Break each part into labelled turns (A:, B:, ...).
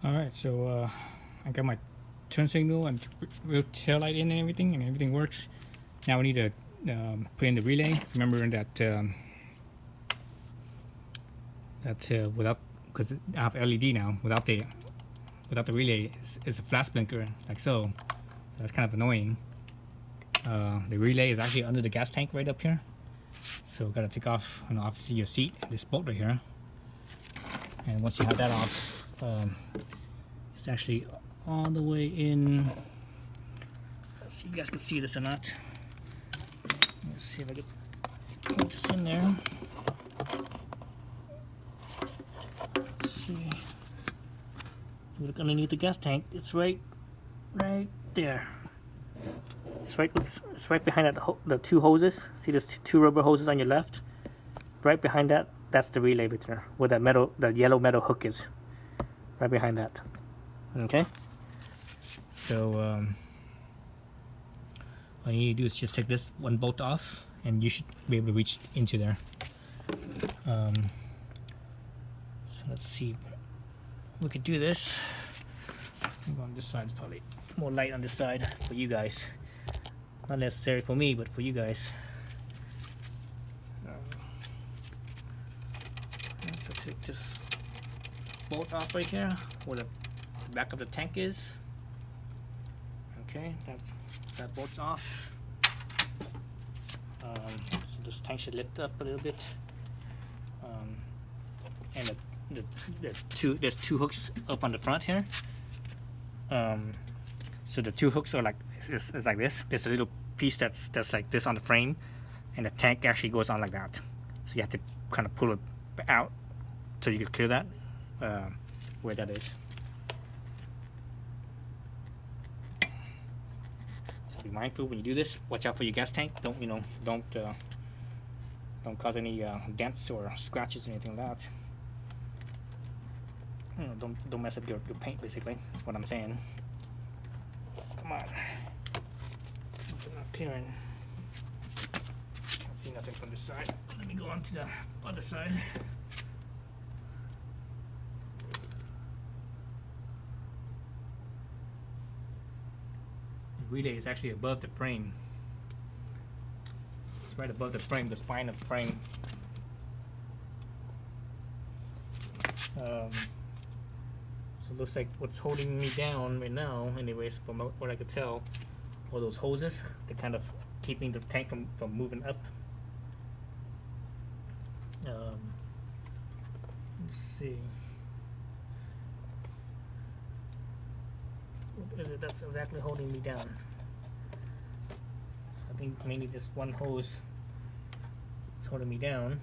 A: Alright, so I got my turn signal and real tail light in and everything works. Now we need to put in the relay. So remember that without, because I have LED now, without the relay, it's a flash blinker like so. So that's kind of annoying. The relay is actually under the gas tank right up here. So gotta take off, obviously your seat, this bolt right here. And once you have that off, it's actually all the way in. Let's see if you guys can see this or not. Let's see if I can put this in there. Let's see. Look underneath the gas tank. It's right there. It's right behind that the two hoses. See there's two rubber hoses on your left. Right behind that, that's the relay right there, where the yellow metal hook is. Right behind that. Okay. So all you need to do is just take this one bolt off, and you should be able to reach into there. So let's see. We could do this. I'm going on this side. It's probably more light on this side for you guys. Not necessary for me, but for you guys. So take this bolt off right here, where the back of the tank is. Okay, that bolt's off. So this tank should lift up a little bit. And there's two hooks up on the front here. So the two hooks are like it's like this. There's a little piece that's like this on the frame, and the tank actually goes on like that. So you have to kind of pull it out so you can clear that where that is. So be mindful when you do this. Watch out for your gas tank. Don't cause any dents or scratches or anything like that. Don't mess up your paint, basically. That's what I'm saying. Come on. Something not clearing. Can't see nothing from this side. Let me go on to the other side. The relay is actually above the frame. It's right above the frame, the spine of the frame. So it looks like what's holding me down right now, anyways, from what I could tell, are those hoses. They're kind of keeping the tank from moving up. Let's see. What is it that's exactly holding me down? I think mainly this one hose is holding me down,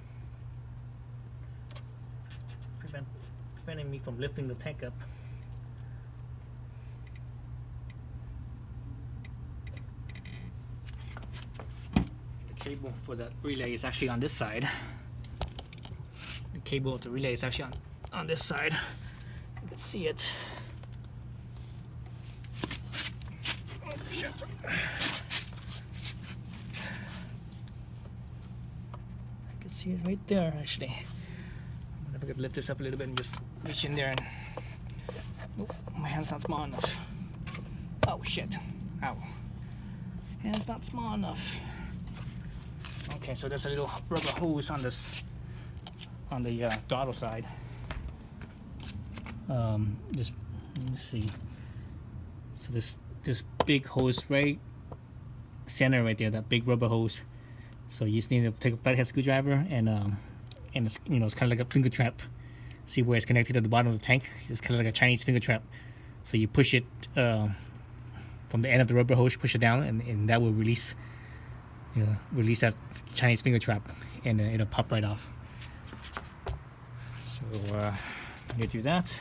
A: preventing me from lifting the tank up. The cable for the relay is actually on this side. The cable of the relay is actually on this side. You can see it. Oh, shit. I can see it right there, actually. I wonder if I could lift this up a little bit and just reach in there and... Oh, my hand's not small enough. Oh, shit. Ow. Hand's not small enough. Okay, so there's a little rubber hose on this, on the throttle side. Just let me see. So this big hose right center right there, that big rubber hose. So you just need to take a flathead screwdriver and it's, it's kind of like a finger trap. See where it's connected to the bottom of the tank? It's kind of like a Chinese finger trap. So you push it from the end of the rubber hose, push it down, and that will release that Chinese finger trap, and it'll pop right off. So you do that. So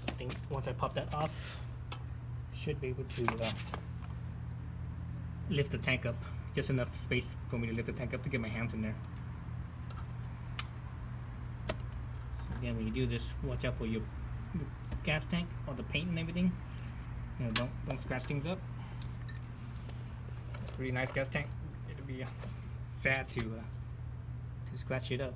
A: I think once I pop that off, should be able to lift the tank up. Just enough space for me to lift the tank up to get my hands in there. So again, when you do this, watch out for your gas tank or the paint and everything. Don't scratch things up. Really nice gas tank. It'd be sad to scratch it up.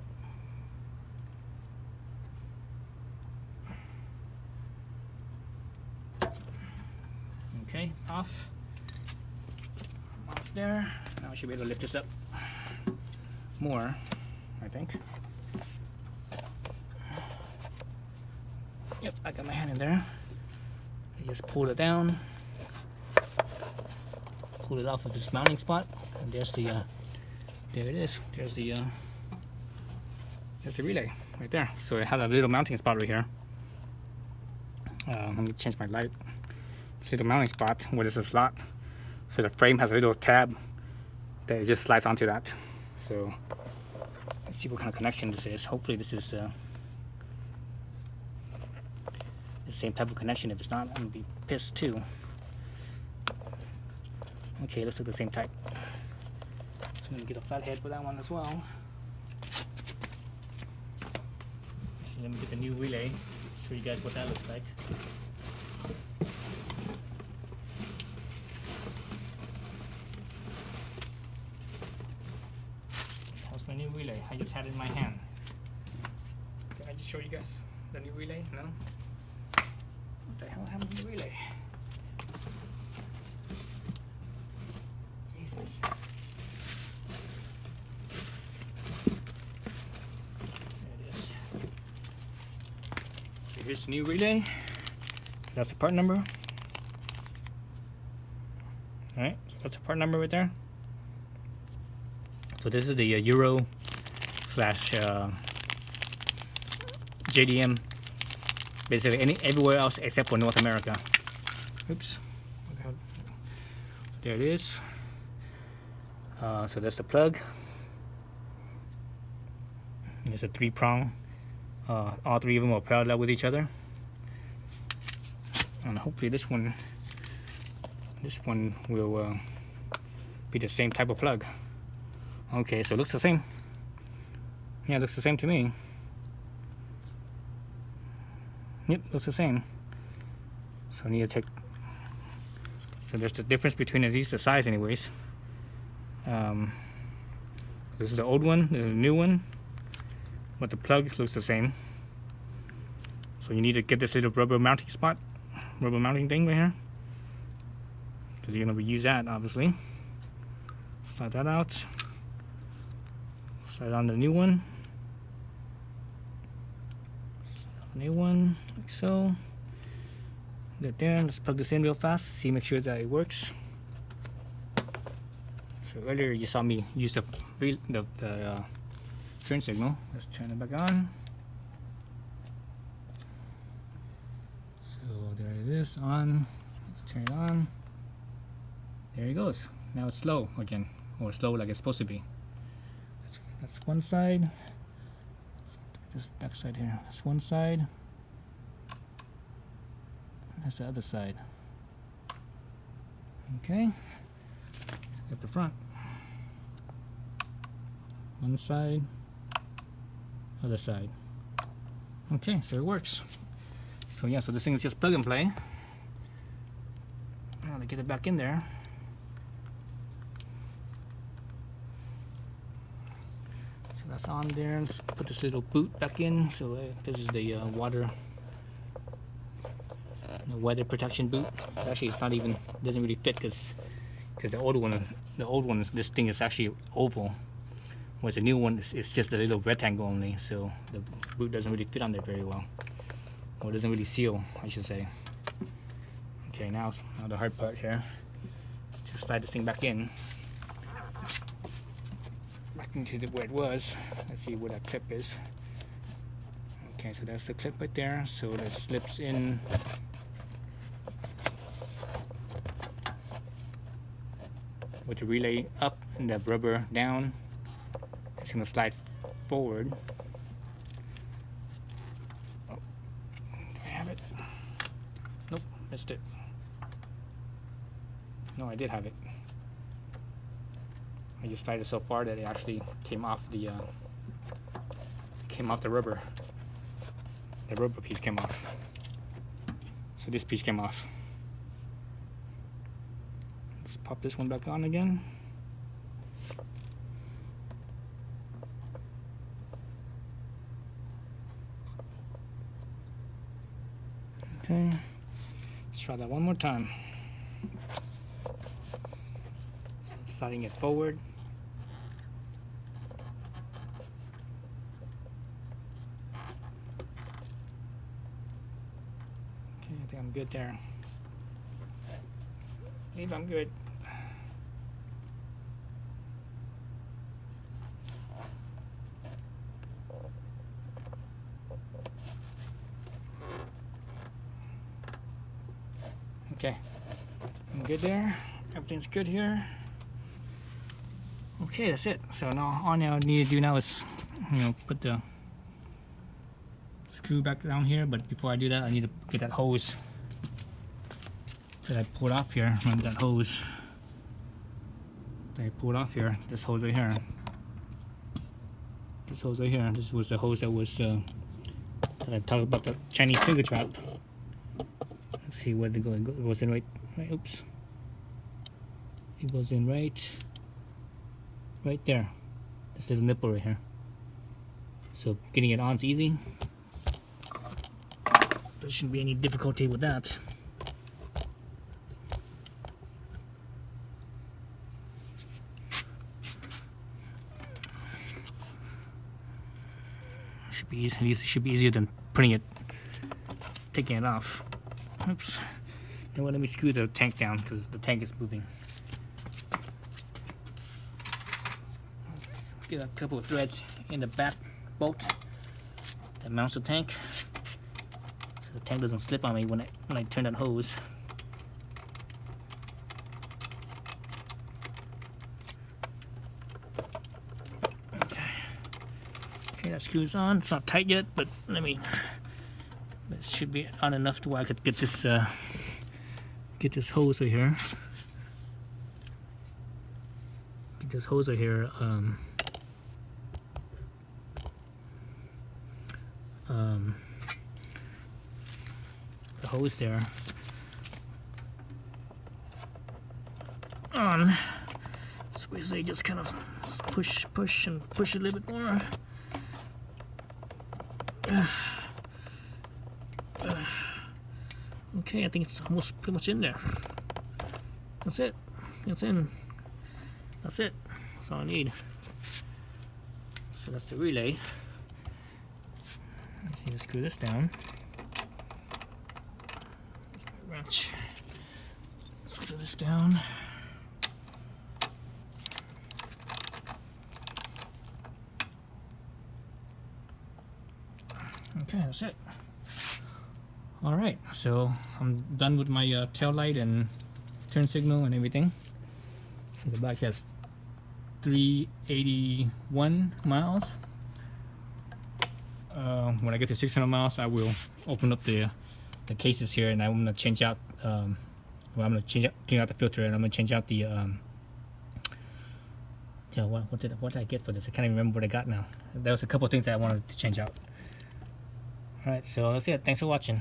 A: Okay, off there. Now I should be able to lift this up more, I think. Yep, I got my hand in there. I just pull it down, pull it off of this mounting spot, and there's the there it is. There's the relay right there. So it has a little mounting spot right here. Let me change my light. See the mounting spot where there's a slot. So the frame has a little tab that it just slides onto that. So let's see what kind of connection this is. Hopefully this is the same type of connection. If it's not, I'm gonna be pissed too. Okay, looks like the same type. So I'm gonna get a flat head for that one as well. Let me get the new relay, show you guys what that looks like. How's my new relay? I just had it in my hand. Can I just show you guys the new relay? No? What the hell happened to the relay? Jesus. Here's the new relay. That's the part number. Alright, so that's the part number right there. So this is the Euro slash JDM. Basically everywhere else except for North America. Oops. There it is. So that's the plug. There's a 3-prong. All three of them are parallel with each other, and hopefully this one will be the same type of plug. Okay, so it looks the same. Yeah, it looks the same to me. Yep, looks the same. So I need to take. So there's the difference between these, the size, anyways. This is the old one, the new one. But the plug looks the same. So you need to get this little rubber mounting spot, rubber mounting thing right here, because you're going to use that obviously. Slide that out. Slide on the new one. New one, like so. Get there. Let's plug this in real fast. See, make sure that it works. So earlier you saw me use the turn signal. Let's turn it back on. So there it is, on. Let's turn it on. There it goes. Now it's slow again, or slow like it's supposed to be. That's one side. This back side here. That's one side. That's the other side. Okay. At the front. One side. Other side. Okay, so it works. So yeah, so this thing is just plug and play. Now to get it back in there. So that's on there. Let's put this little boot back in. So this is the water, the weather protection boot. Actually, it's not even, doesn't really fit because the old one, this thing is actually oval. Whereas the new one is just a little rectangle only, so the boot doesn't really fit on there very well, or doesn't really seal, I should say. Okay, now the hard part here. Just slide this thing back in, back into where it was. Let's see where that clip is. Okay, so that's the clip right there. So that slips in. With the relay up and the rubber down. It's going to slide forward. Oh, do I have it? Nope, missed it. No, I did have it. I just slid it so far that it actually came off the rubber. The rubber piece came off. So this piece came off. Let's pop this one back on again. Okay, let's try that one more time. So sliding it forward. Okay, I think I'm good there. I believe I'm good. Okay, I'm good there. Everything's good here. Okay, that's it. So now all I need to do now is, put the screw back down here. But before I do that, I need to get that hose that I pulled off here. Remember that hose that I pulled off here? This hose right here. This hose right here. This was the hose that was that I talked about, the Chinese finger trap. Let's see where it goes in right. Oops. It goes in right there. This little nipple right here. So getting it on is easy. There shouldn't be any difficulty with that. Should be easy. Should be easier than taking it off. Oops. Now let me screw the tank down because the tank is moving. Let's get a couple of threads in the back bolt that mounts the tank, so the tank doesn't slip on me when I turn that hose. Okay, that screws on. It's not tight yet, but it should be on enough to where I could get this hose right here. Get this hose right here. The hose there on. So basically, just kind of push and push a little bit more. Okay, I think it's almost pretty much in there. That's it. It's in. That's it. That's all I need. So that's the relay. Let's need to screw this down. Here's my wrench. Screw this down. Okay, that's it. Alright, so I'm done with my tail light and turn signal and everything. So the bike has 381 miles. When I get to 600 miles, I will open up the cases here, and I'm gonna change out. I'm gonna clean out the filter, and I'm gonna change out the. What did I get for this? I can't even remember what I got now. There was a couple of things that I wanted to change out. Alright, so that's it. Thanks for watching.